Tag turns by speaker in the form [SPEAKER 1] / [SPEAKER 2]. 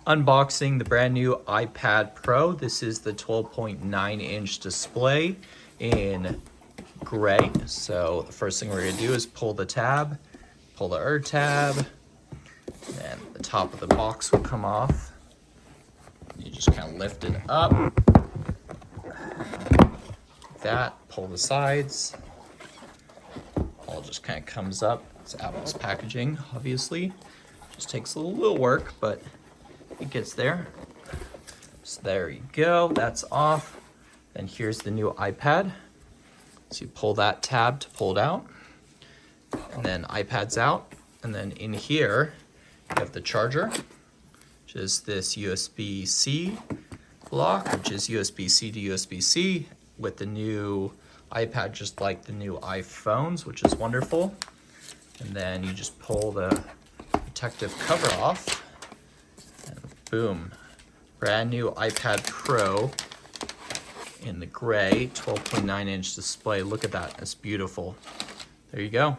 [SPEAKER 1] Unboxing the brand new iPad Pro. This is the 12.9-inch display in gray. So the first thing we're gonna do is pull the tab, pull the tab, and the top of the box will come off. You just kind of lift it up, like that, pull the sides. All just kind of comes up. It's Apple's packaging, obviously. Just takes a little work, but it gets there. So there you go, that's off. Then here's the new iPad. So you pull that tab to pull it out, and then iPad's out. And then in here, you have the charger, which is this USB-C block, which is USB-C to USB-C with the new iPad, just like the new iPhones, which is wonderful. And then you just pull the protective cover off, and boom, brand new iPad Pro in the gray 12.9-inch display. Look at that, it's beautiful. There you go.